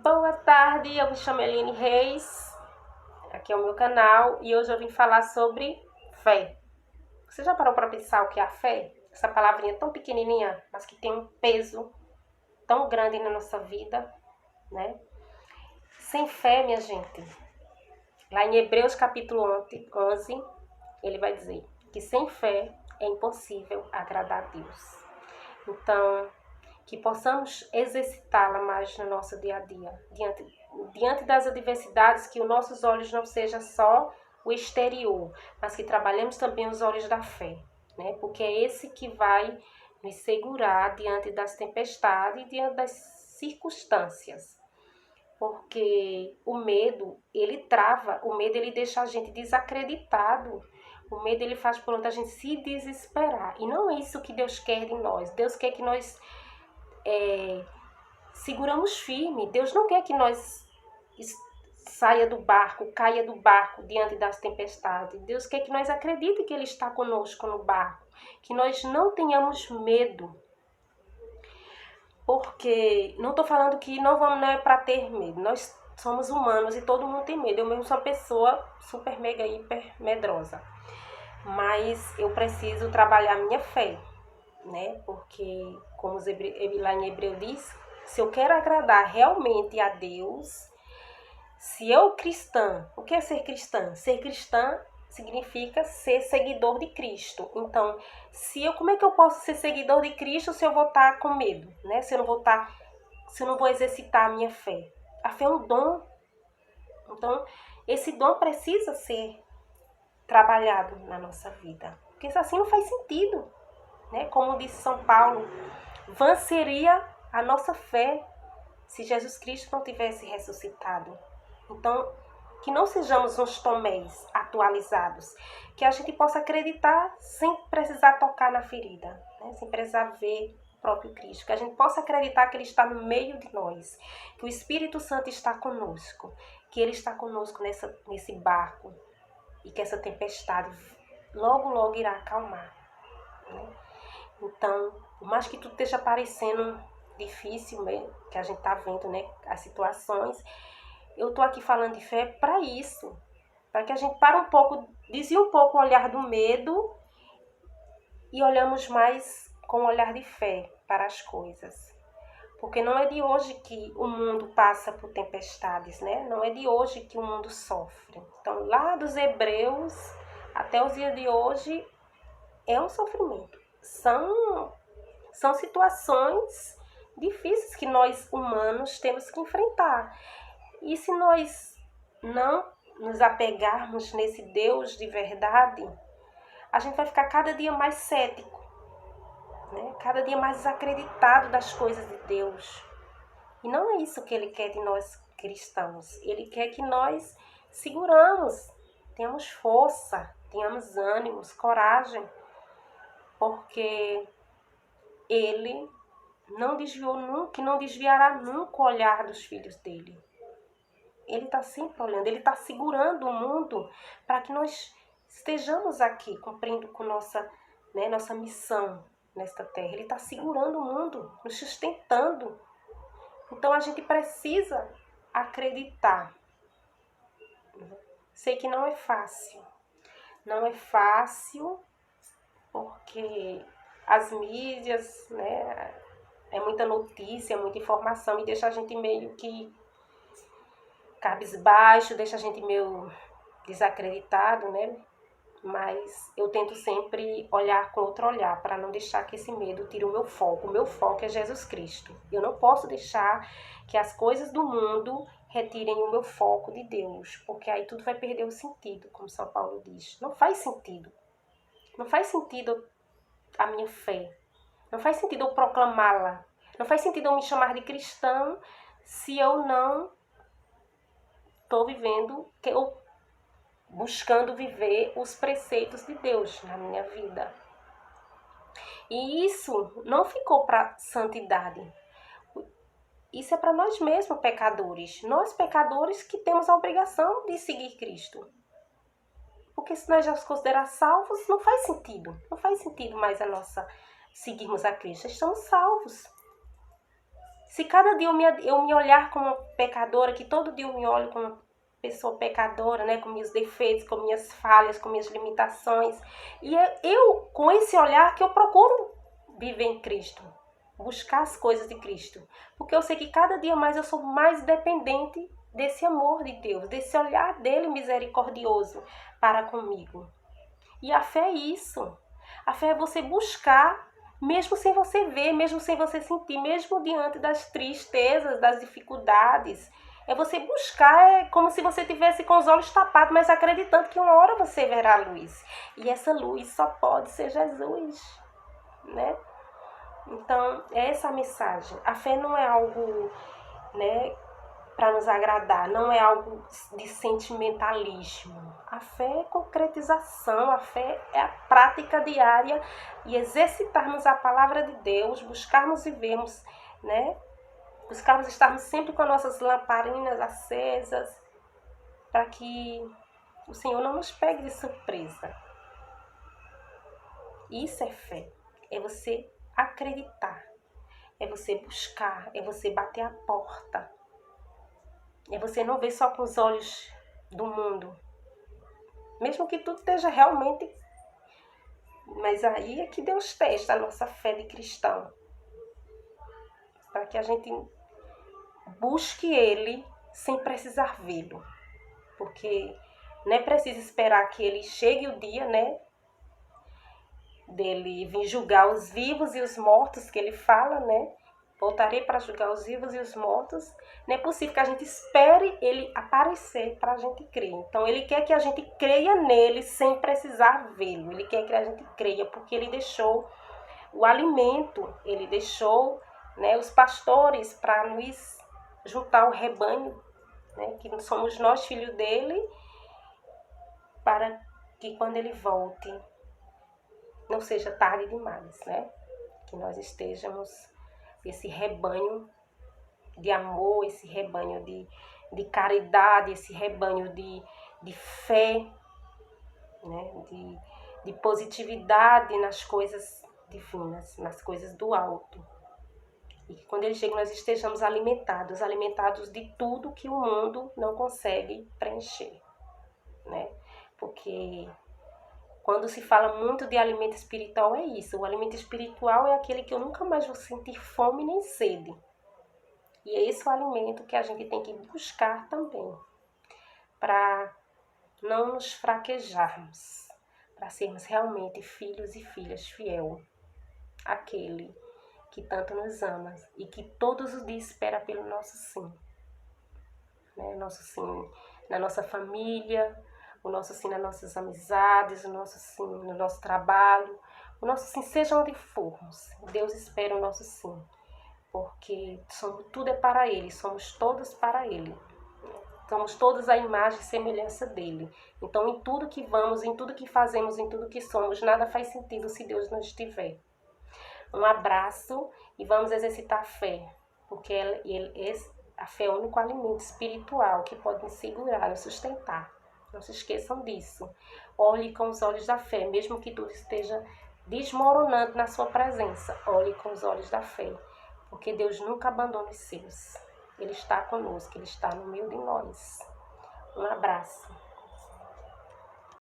Boa tarde, eu me chamo Eline Reis, aqui é o meu canal e hoje eu vim falar sobre fé. Você já parou para pensar o que é a fé? Essa palavrinha tão pequenininha, mas que tem um peso tão grande na nossa vida, né? Sem fé, minha gente, lá em Hebreus capítulo 11, ele vai dizer que sem fé é impossível agradar a Deus. Então, que possamos exercitá-la mais no nosso dia a dia, diante das adversidades, que os nossos olhos não sejam só o exterior, mas que trabalhemos também os olhos da fé, né? Porque é esse que vai nos segurar diante das tempestades e diante das circunstâncias. Porque o medo, ele trava, o medo ele deixa a gente desacreditado, o medo ele faz por onde a gente se desesperar. E não é isso que Deus quer de nós. Deus quer que nós seguramos firme. Deus não quer que nós saia do barco, caia do barco diante das tempestades. Deus quer que nós acreditemos que Ele está conosco no barco, que nós não tenhamos medo. Porque não estou falando que não é para ter medo. Nós somos humanos e todo mundo tem medo. Eu mesmo sou uma pessoa super, mega, hiper medrosa. Mas eu preciso trabalhar minha fé, né? Porque, como lá em Hebreu diz, se eu quero agradar realmente a Deus, se eu cristã, o que é ser cristã? Ser cristã significa ser seguidor de Cristo. Então, como é que eu posso ser seguidor de Cristo se eu vou estar com medo, né? Se eu não vou exercitar a minha fé. A fé é um dom. Então, esse dom precisa ser trabalhado na nossa vida. Porque assim não faz sentido, né? Como disse São Paulo, vã seria a nossa fé se Jesus Cristo não tivesse ressuscitado. Então, que não sejamos uns Tomés atualizados, que a gente possa acreditar sem precisar tocar na ferida, né? Sem precisar ver o próprio Cristo, que a gente possa acreditar que Ele está no meio de nós, que o Espírito Santo está conosco, que Ele está conosco nesse barco e que essa tempestade logo, logo irá acalmar, né? Então, por mais que tudo esteja parecendo difícil, né, que a gente está vendo, né, as situações, eu estou aqui falando de fé para isso, para que a gente pare um pouco, desvie um pouco o olhar do medo e olhamos mais com o olhar de fé para as coisas. Porque não é de hoje que o mundo passa por tempestades, né? Não é de hoje que o mundo sofre. Então, lá dos Hebreus até os dias de hoje, é um sofrimento. São situações difíceis que nós humanos temos que enfrentar. E se nós não nos apegarmos nesse Deus de verdade, a gente vai ficar cada dia mais cético, né? Cada dia mais desacreditado das coisas de Deus. E não é isso que Ele quer de nós cristãos. Ele quer que nós seguramos, tenhamos força, tenhamos ânimos, coragem, porque Ele não desviou nunca, não desviará nunca o olhar dos filhos dele. Ele está sempre olhando, Ele está segurando o mundo para que nós estejamos aqui cumprindo com nossa missão nesta terra. Ele está segurando o mundo, nos sustentando. Então a gente precisa acreditar. Sei que não é fácil. Não é fácil porque as mídias, né, é muita notícia, muita informação e deixa a gente meio que cabisbaixo, deixa a gente meio desacreditado, né? Mas eu tento sempre olhar com outro olhar, para não deixar que esse medo tire o meu foco. O meu foco é Jesus Cristo. Eu não posso deixar que as coisas do mundo retirem o meu foco de Deus, porque aí tudo vai perder o sentido, como São Paulo diz. Não faz sentido. Não faz sentido a minha fé. Não faz sentido eu proclamá-la. Não faz sentido eu me chamar de cristão se eu não estou buscando viver os preceitos de Deus na minha vida. E isso não ficou para santidade. Isso é para nós mesmos, pecadores. Nós, pecadores, que temos a obrigação de seguir Cristo. Porque se nós já os considerar salvos, não faz sentido. Não faz sentido mais seguirmos a Cristo. Estamos salvos. Se cada dia eu me olhar como pecadora, que todo dia eu me olho como pessoa pecadora, né, com meus defeitos, com minhas falhas, com minhas limitações, e eu com esse olhar que eu procuro viver em Cristo, buscar as coisas de Cristo, porque eu sei que cada dia mais eu sou mais dependente desse amor de Deus, desse olhar dele misericordioso para comigo. E a fé é isso. A fé é você buscar, mesmo sem você ver, mesmo sem você sentir, mesmo diante das tristezas, das dificuldades. É você buscar, é como se você tivesse com os olhos tapados, mas acreditando que uma hora você verá a luz. E essa luz só pode ser Jesus, né? Então, é essa a mensagem. A fé não é algo, né, para nos agradar, não é algo de sentimentalismo. A fé é concretização, a fé é a prática diária e exercitarmos a palavra de Deus, buscarmos e vermos, né? Buscarmos estarmos sempre com as nossas lamparinas acesas, para que o Senhor não nos pegue de surpresa. Isso é fé, é você acreditar, é você buscar, é você bater a porta. É você não ver só com os olhos do mundo. Mesmo que tudo esteja realmente... Mas aí é que Deus testa a nossa fé de cristão. Para que a gente busque Ele sem precisar vê-lo. Porque não é preciso esperar que Ele chegue o dia, né? Dele vir julgar os vivos e os mortos, que Ele fala, né? Voltarei para julgar os vivos e os mortos. Não é possível que a gente espere ele aparecer para a gente crer. Então, ele quer que a gente creia nele sem precisar vê-lo. Ele quer que a gente creia porque ele deixou o alimento, ele deixou, né, os pastores para nos juntar ao rebanho, né, que somos nós, filhos dele, para que quando ele volte, não seja tarde demais, né? Que nós estejamos... esse rebanho de amor, esse rebanho de caridade, esse rebanho de fé, né? de positividade nas coisas divinas, nas coisas do alto. E que quando ele chega nós estejamos alimentados de tudo que o mundo não consegue preencher, né? Porque... quando se fala muito de alimento espiritual, é isso. O alimento espiritual é aquele que eu nunca mais vou sentir fome nem sede. E é esse o alimento que a gente tem que buscar também. Para não nos fraquejarmos. Para sermos realmente filhos e filhas fiel. Aquele que tanto nos ama e que todos os dias espera pelo nosso sim. Né? Nosso sim na nossa família, o nosso sim nas nossas amizades, o nosso sim no nosso trabalho, o nosso sim seja onde formos. Deus espera o nosso sim, porque tudo é para Ele, somos todos para Ele. Somos todos a imagem e semelhança dEle. Então, em tudo que vamos, em tudo que fazemos, em tudo que somos, nada faz sentido se Deus não estiver. Um abraço e vamos exercitar a fé, porque a fé é o único alimento espiritual que pode nos segurar, nos sustentar. Não se esqueçam disso. Olhe com os olhos da fé, mesmo que tudo esteja desmoronando na sua presença. Olhe com os olhos da fé, porque Deus nunca abandona os seus. Ele está conosco, Ele está no meio de nós. Um abraço.